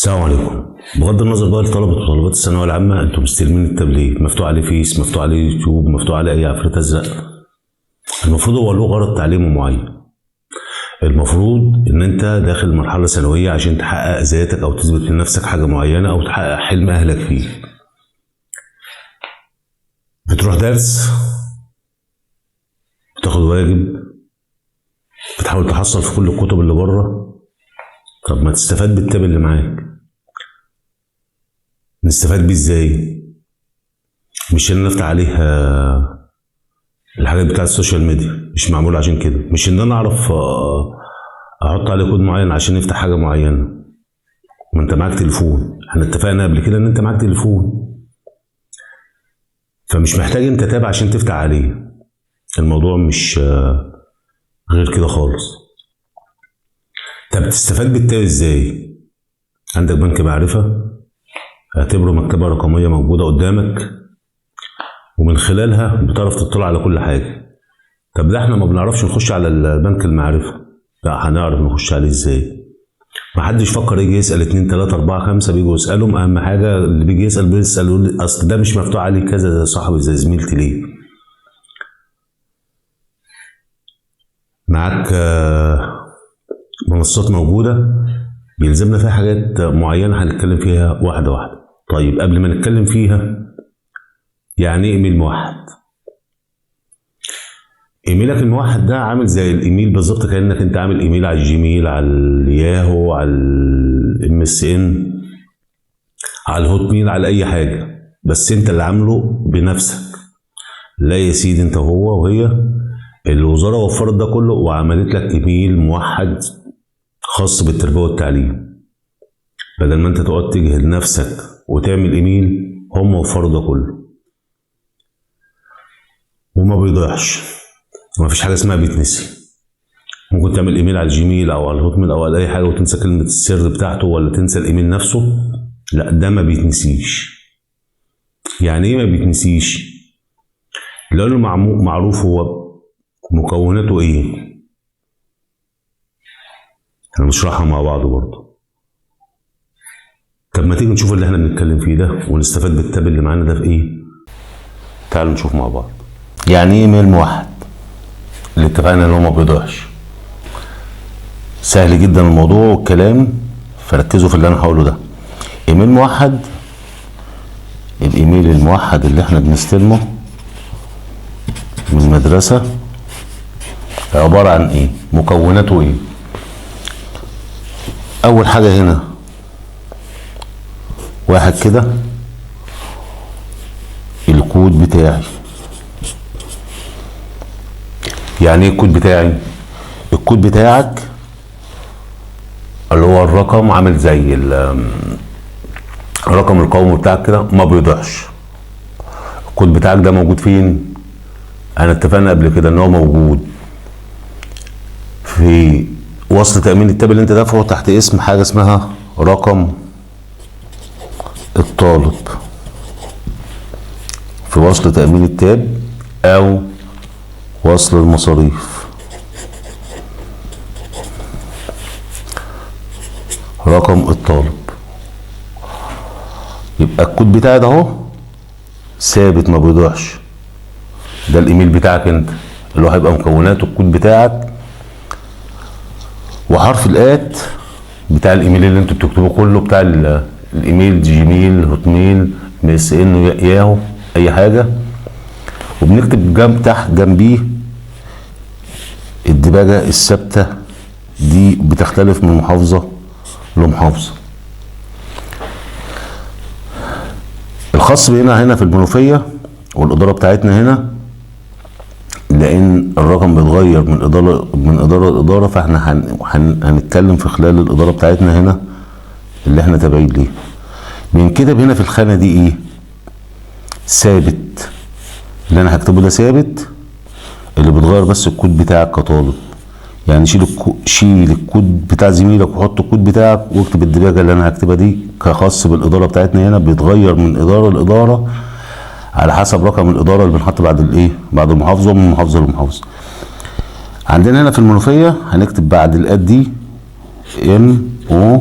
السلام عليكم. بغض النظر بقى لطلبة وطالبات الثانوية العامة، انتوا مستلمين التابلت مفتوح عليه فيس، مفتوح عليه يوتيوب، مفتوح عليه اي عفريت ازرق. المفروض هو له غرض تعليمي معين. المفروض ان انت داخل مرحلة ثانوية عشان تحقق ذاتك او تثبت لنفسك حاجة معينة او تحقق حلم اهلك فيه. بتروح درس، بتاخد واجب، بتحاول تحصل في كل الكتب اللي بره. طب ما تستفاد بالتاب اللي معاك. نستفاد بيه ازاي؟ مش ان نفتح عليه الحاجات بتاعت السوشيال ميديا، مش معمول عشان كده. مش ان انا اعرف احط عليه كود معين عشان نفتح حاجه معينه. ما انت معاك تليفون، احنا اتفقنا قبل كده ان انت معاك تليفون، فمش محتاج انت تاب عشان تفتح عليه. الموضوع مش غير كده خالص. طب تستفاد بالتاب ازاي؟ عندك بنك معرفه، اعتبره مكتبه رقميه موجوده قدامك، ومن خلالها بتعرف تطلع على كل حاجه. طب ده احنا ما بنعرفش نخش على البنك المعرفة، لا هنعرف نخش عليه ازاي؟ محدش فكر يجي يسأل 2 3 4 5 بيجوا يسألهم. اهم حاجة اللي بيجي يسأل بيسأل اصل ده مش مفتوح عليه كذا، ده صاحبي زي زميلتي ليه؟ معاك منصات موجودة بيلزمنا فيها حاجات معينة هنتكلم فيها واحدة واحدة. طيب قبل ما نتكلم فيها، يعني ايه ايميل موحد؟ ايميلك الموحد ده عامل زي الايميل بالظبط، كانك انت عامل ايميل على الجيميل، على الياهو، على الMSN، على الهوت ميل، على اي حاجه، بس انت اللي عامله بنفسك. لا يا سيدي، انت وهو وهي الوزاره وفرت ده كله وعملت لك ايميل موحد خاص بالتربيه والتعليم. بدل ما انت تقعد تجهد نفسك وتعمل ايميل، هم وفروا ده كله وما بيضيعش. ومفيش حاجه اسمها بيتنسي. ممكن تعمل ايميل على الجيميل او على الهوت ميل او على اي حاجه وتنسى كلمه السر بتاعته ولا تنسى الايميل نفسه. لا، ده ما بيتنسيش. يعني ايه ما بيتنسيش؟ لانه معروف هو مكوناته ايه. هنشرحها مع بعض برضه. طب ما تيجي نشوف اللي احنا بنتكلم فيه ده ونستفاد بالتاب اللي معانا ده في ايه. تعالوا نشوف مع بعض. يعني ايه ايميل موحد؟ اللي اتفقنا ان هو ما بيضيعش. سهل جدا الموضوع والكلام، فركزوا في اللي انا هقوله ده. ايميل موحد، الايميل الموحد اللي احنا بنستلمه من المدرسة عبارة عن ايه؟ مكوناته ايه؟ اول حاجة هنا واحد كده الكود بتاعي. يعني ايه الكود بتاعي؟ الكود بتاعك اللي هو الرقم، عامل زي الرقم القومي بتاعك كده، ما بيضيعش. الكود بتاعك ده موجود فين؟ انا اتفقنا قبل كده ان هو موجود في وصل تأمين التاب اللي انت دافعه تحت اسم حاجة اسمها رقم الطالب، في وصل تأمين التاب او وصل المصاريف. رقم الطالب. يبقى الكود بتاعي ده اهو ثابت ما بيضيعش. ده الايميل بتاعك انت اللي هو هيبقى مكوناته الكود بتاعك وحرف الات بتاع الايميل اللي انتوا بتكتبوه كله، بتاع الايميل، جيميل، هوت ميل، MSN، ياهو، اي حاجه. وبنكتب تحت جنبيه الدباجه الثابته. دي بتختلف من محافظه لمحافظه. الخاص بينا هنا في المنوفيه والاداره بتاعتنا هنا، لان الرقم بيتغير من اداره لاداره، فاحنا هنتكلم في خلال الاداره بتاعتنا هنا اللي احنا تابعين ليه. بنكتب هنا في الخانه دي ايه؟ ثابت. اللي انا هكتبه ده ثابت، اللي بتغير بس الكود بتاعك كطالب. يعني شيل الكود بتاع زميلك وحط الكود بتاعك واكتب الدباجه اللي انا هكتبها دي كخاص بالاداره بتاعتنا هنا. بيتغير من اداره لاداره على حسب رقم الاداره اللي بنحط بعد الايه، بعد المحافظه، من محافظه لمحافظه. عندنا هنا في المنوفيه هنكتب بعد الاد دي MO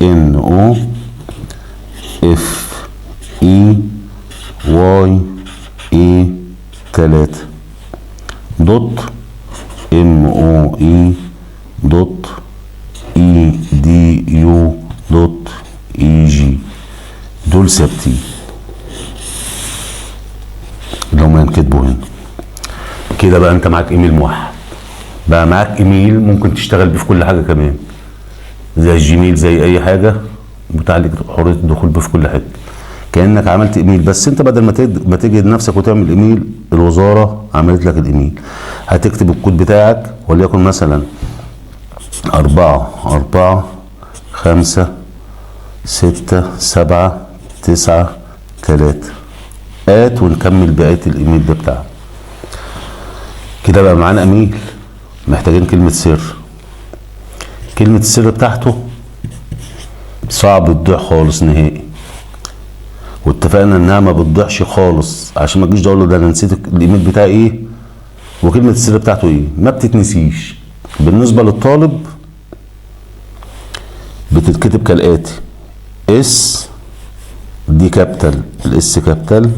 NOFEYA3 دوت MOE دوت EDU دوت EG. دول ثابتين اللي هم ينكتبوا هنا كده. بقى انت معاك ايميل موحد، بقى معاك ايميل ممكن تشتغل بيه في كل حاجه كمان، زي الجيميل زي اي حاجه، متاح لك حريه الدخول بيه في كل حته، كانك عملت ايميل. بس انت بدل ما تجهد نفسك وتعمل ايميل، الوزاره عملت لك الايميل. هتكتب الكود بتاعك وليكن مثلا 4 4 5 6 7 9 3 ونكمل بقيه الايميل ده بتاعك. كده بقى معانا ايميل. محتاجين كلمه سر. كلمه السر بتاعته صعب تضيع خالص نهائي، واتفقنا انها ما بتضيعش خالص، عشان ما تجيش تقول له ده انا نسيت الايميل بتاعي ايه وكلمه السر بتاعته ايه. ما بتتنسيش. بالنسبه للطالب بتتكتب كالاتي: اس دي كابيتال، الاس كابيتال،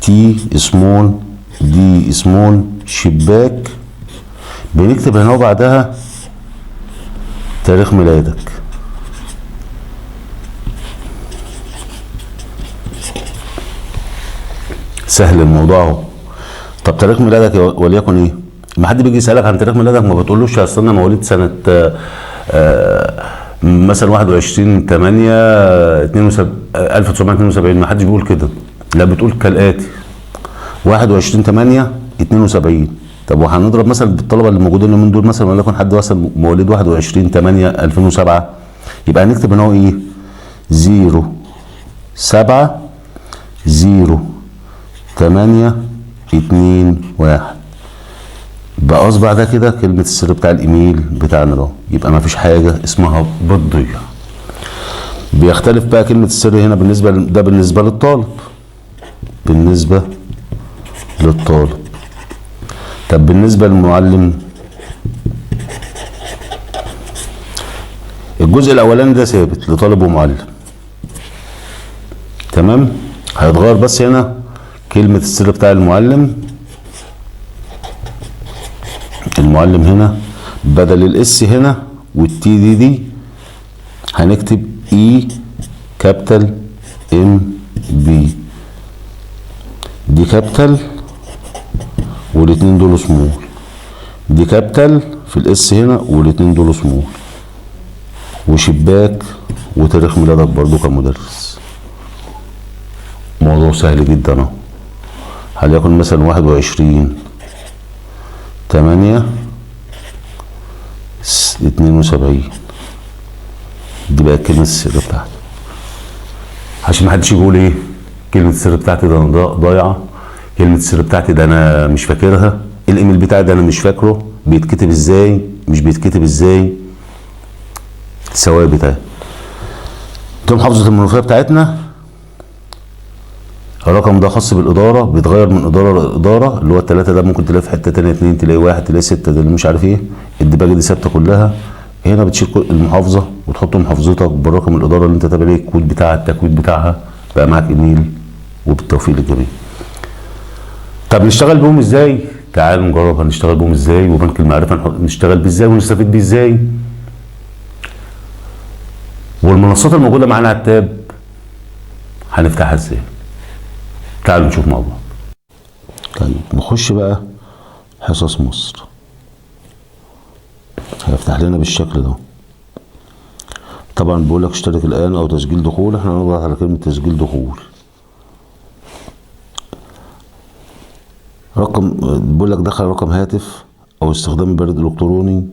تي سمول، دي سمول، شباك. بنكتب هنا وبعدها تاريخ ميلادك. سهل الموضوع اهو. طب تاريخ ميلادك وليكن ايه؟ ما حد بيجي يسالك عن تاريخ ميلادك ما بتقولوش اصل انا مواليد سنه مثلا 21/8/1972. ما حدش بيقول كده، لا بتقول كالاتي: 21/8/72. طب وهنضرب مثلا بالطلبه اللي موجودين من دول، مثلا وليكن حد مثلا مواليد 21/8/2007، يبقى هنكتب ان هو ايه؟ 0/7/0/8/2/1. بقى اصبح ده كده كلمه السر بتاع الايميل بتاعنا ده. يبقى ما فيش حاجه اسمها بتضيع. بيختلف بقى كلمه السر هنا بالنسبه للطالب. طب بالنسبه للمعلم، الجزء الاولاني ده ثابت لطالب ومعلم، تمام. هيتغير بس هنا كلمه السر بتاع المعلم هنا بدل الاس هنا والتي دي هنكتب اي كابيتال ام بي. دي كابيتال والاتنين دول سمول، دي كابيتال في الاس هنا والاتنين دول سمول، وشباك وتاريخ ميلادك برضو كمدرس. موضوع سهل جدا اهو. هليكن مثلا 21/8/72. دي بقى كلمة السر بتاعتي، عشان محدش يقول ايه كلمة السر بتاعتي ده انا ضايعة، كلمة السر بتاعتي ده انا مش فاكرها، الايميل بتاعي ده انا مش فاكره، بيتكتب ازاي، مش بيتكتب ازاي. ثوابت اهي. دي محافظة المنوفية بتاعتنا. الرقم ده خاص بالإدارة، بيتغير من إدارة لإدارة، اللي هو ال3 ده ممكن تلاقيه في حتة تانية 2، تلاقيه 1، تلاقيه 6، ده اللي مش عارف ايه. الدباجة دي ثابتة كلها. هنا بتشيل المحافظة وتحط محافظتك بالرقم الإدارة اللي أنت تابع ليه الكود بتاعها، التكويد بتاعها، بقى معاك إيميل. وبالتوفيق للجميع. طب نشتغل بيهم ازاي؟ تعالوا نجرب هنشتغل بيهم ازاي، وبنك المعرفة نشتغل بيه ازاي ونستفيد بيه ازاي، والمنصات الموجودة معانا على التاب هنفتحها ازاي. تعالوا نشوف مع بعض. طيب نخش بقى حصص مصر. هيفتح لنا بالشكل ده. طبعا بيقول لك اشترك الان او تسجيل دخول، احنا هنضغط على كلمة تسجيل دخول. رقم بيقول لك دخل رقم هاتف او استخدام البريد الالكتروني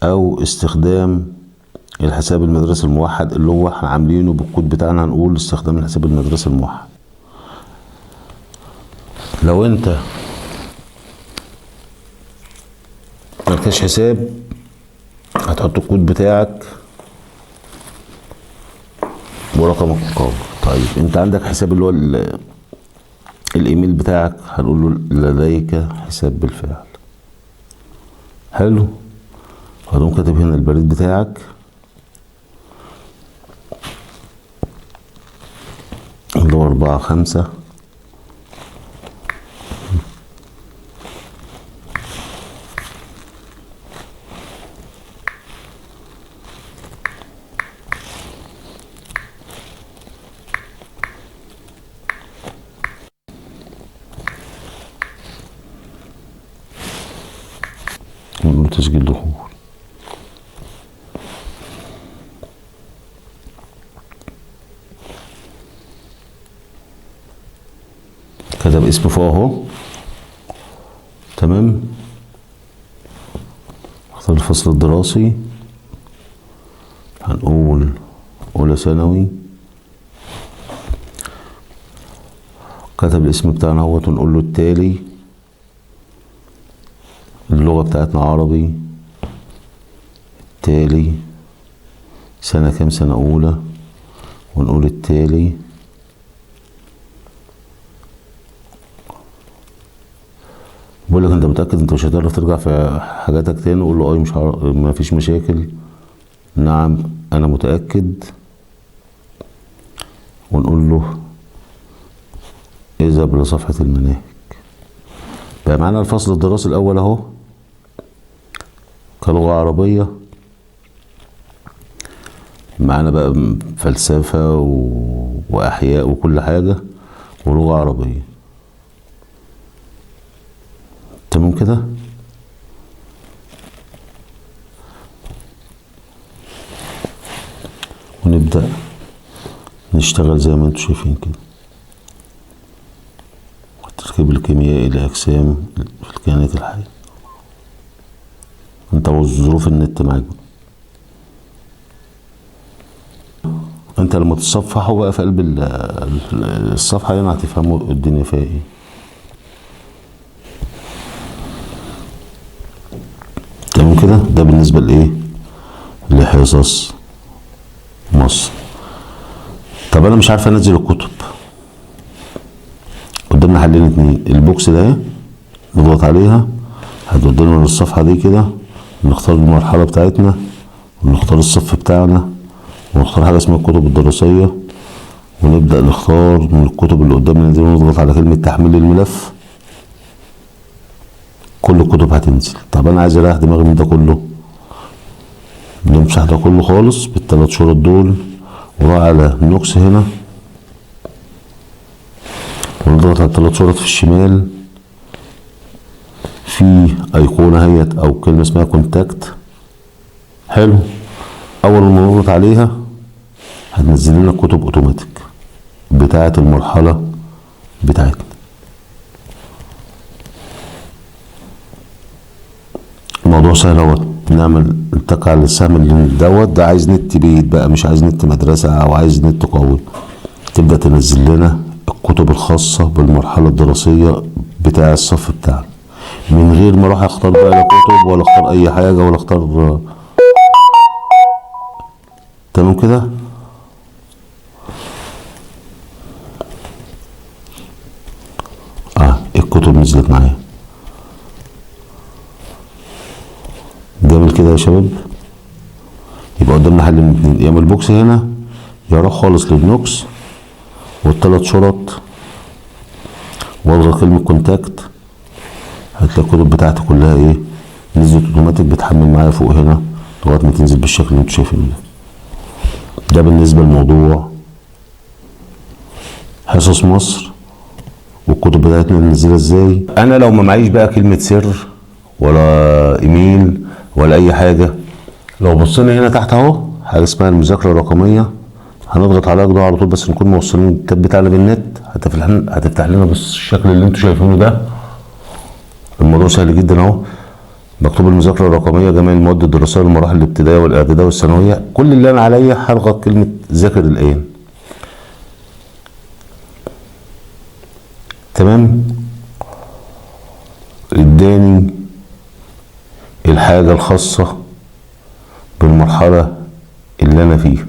او استخدام الحساب المدرسي الموحد اللي هو احنا عاملينه بالكود بتاعنا. هنقول استخدام الحساب المدرسي الموحد. لو انت ملكش حساب هتحط الكود بتاعك ورقمك القومي. طيب انت عندك حساب اللي هو الايميل بتاعك، هنقول له لديك حساب بالفعل. حلو. هتقوم كاتب هنا البريد بتاعك 4 5 تسجيل دخول. كتب اسمه فوق اهو. تمام. اختار الفصل الدراسي، هنقول اولى ثانوي. كتب الاسم بتاعنا اهوت ونقول له التالي. اللغة بتاعتنا عربي. التالي سنة كام؟ سنة أولى. ونقول التالي. بقول لك أنت متأكد أنت مش هتعرف ترجع في حاجاتك تاني؟ قول له مش ما فيش مشاكل. نعم أنا متأكد. ونقول له اذهب لصفحة المناهج. بقى معانا الفصل الدراسي الأول أهو كلغة عربية. معانا بقى فلسفة وأحياء وكل حاجة ولغة عربية. تمام كده. ونبدأ نشتغل زي ما انتم شايفين كده. التركيب الكيميائي لأجسام في الكائنات الحية. انت وظروف النت معاك. انت لما تتصفحه بقى في قلب الصفحة هنا هتفهموا الدنيا فيها ايه. تمام كده. ده بالنسبة لايه؟ لحصص مصر. طب انا مش عارف انزل الكتب. قدامنا حلين اتنين. البوكس ده نضغط عليها هتودينا للصفحة دي كده، نختار المرحلة بتاعتنا ونختار الصف بتاعنا ونختار حاجة اسمها الكتب الدراسية، ونبدأ نختار من الكتب اللي قدامنا دي ونضغط على كلمة تحميل الملف. كل الكتب هتنزل. طب انا عايز اريح دماغي من ده كله، نمسح ده كله خالص بالثلاث شروط دول وراح على نوكس هنا ونضغط على الثلاث شروط في الشمال. في ايقونة اهيت او كلمة اسمها كونتاكت. حلو. اول ما نضغط عليها هتنزل لنا الكتب اوتوماتيك بتاعة المرحلة بتاعتنا. الموضوع سهل اهوت. نعمل نتك على السهم اللي دوت. ده عايز نت بيت بقى، مش عايز نت مدرسة او عايز نت قوي. تبدأ تنزل لنا الكتب الخاصة بالمرحلة الدراسية بتاع الصف بتاعنا من غير ما اروح اختار بقى لا كتب ولا اختار اي حاجة ولا اختار. تمام كده. الكتب نزلت معايا. جميل كده يا شباب. يبقى قدامنا حل من اتنين، يا من البوكس هنا يا اروح خالص للنوكس والثلاث شرط واضغط كلمة كونتاكت. هتلاقي الكتب بتاعتي كلها ايه؟ نزلت اوتوماتيك بتحمل معايا فوق هنا لغاية ما تنزل بالشكل اللي انتوا شايفينه ده. ده بالنسبة لموضوع حصص مصر والكتب بتاعتنا ننزلها ازاي. انا لو ما معيش بقى كلمة سر ولا ايميل ولا اي حاجة، لو بصينا هنا تحت اهو حاجة اسمها المذاكرة الرقمية، هنضغط عليها كده على طول بس نكون موصلين الكتاب بتاعنا بالنت. هتفتح لنا بالشكل اللي انتوا شايفينه ده. الموضوع سهل جدا اهو. مكتوب المذاكرة الرقمية جميع المواد الدراسية للمراحل الابتدائية والاعدادية والثانوية. كل اللي انا عليا هضغط كلمة ذاكر الآن. تمام. اداني الحاجة الخاصة بالمرحلة اللي انا فيها.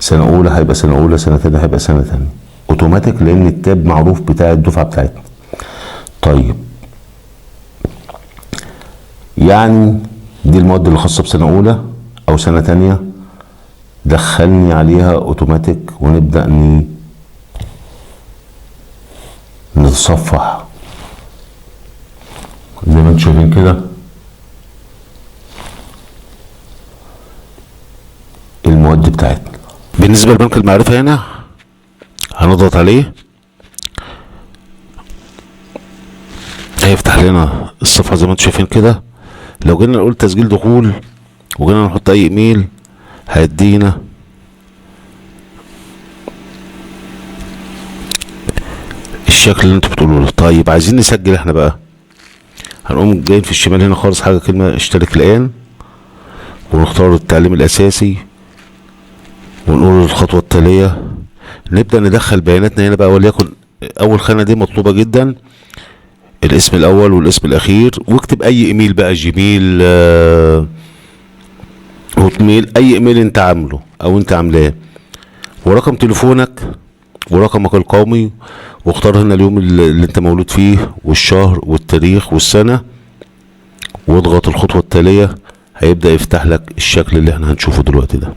سنة اولى هيبقى سنة اولى، سنة تانية هيبقى سنة تانية اوتوماتيك لان التاب معروف بتاع الدفعة بتاعتنا. طيب يعني دي المواد اللي خاصة بسنة اولى او سنة تانية دخلني عليها اوتوماتيك ونبدأ وتصفح زي ما انتم شايفين كده المواد بتاعتنا. بالنسبة لبنك المعرفة هنا هنضغط عليه، هيفتح لنا الصفحة زي ما انتم شايفين كده. لو جينا نقول تسجيل دخول وجينا نحط اي ايميل هيدينا الشكل اللي انتوا بتقولوا له. طيب عايزين نسجل احنا بقى، هنقوم جايين في الشمال هنا خالص حاجة كلمة اشترك الآن، ونختار التعليم الأساسي ونقول الخطوة التالية. نبدأ ندخل بياناتنا هنا بقى، وليكن أول خانة دي مطلوبة جدا، الاسم الأول والاسم الأخير، واكتب أي إيميل بقى، جيميل، هوت ميل، أي إيميل أنت عامله أو أنت عاملاه، ورقم تليفونك ورقمك القومي، واختار هنا اليوم اللي انت مولود فيه والشهر والتاريخ والسنة، واضغط الخطوة التالية. هيبدأ يفتح لك الشكل اللي احنا هنشوفه دلوقتي ده.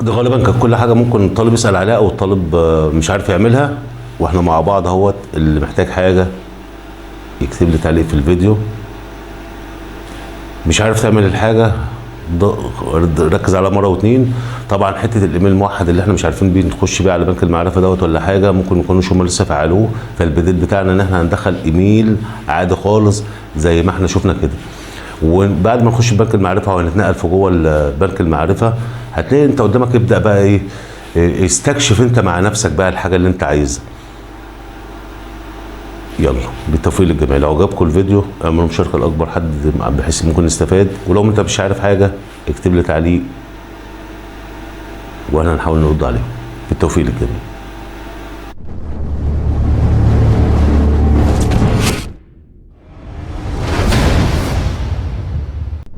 ده غالبا كانت كل حاجه ممكن الطالب يسال عليها او الطالب مش عارف يعملها، واحنا مع بعض اهوت. اللي محتاج حاجه يكتب لي تعليق في الفيديو. مش عارف تعمل الحاجه ركز على مره واتنين. طبعا حته الايميل الموحد اللي احنا مش عارفين بيه نخش بيه على بنك المعرفه دوت ولا حاجه، ممكن ما يكونوش هم لسه فعلوه. فالبديل بتاعنا ان احنا هندخل ايميل عادي خالص زي ما احنا شفنا كده. وبعد ما نخش بنك المعرفه وهنتنقل في جوه بنك المعرفه، هتلاقي انت قدامك يبدا بقى ايه، استكشف انت مع نفسك بقى الحاجه اللي انت عايزها. يلا بالتوفيق للجميع. لو عجبكم الفيديو اعملوا مشاركه لاكبر حد بحيث ممكن نستفاد، ولو انت مش عارف حاجه اكتب لي تعليق وانا هنحاول نرد عليه. بالتوفيق للجميع.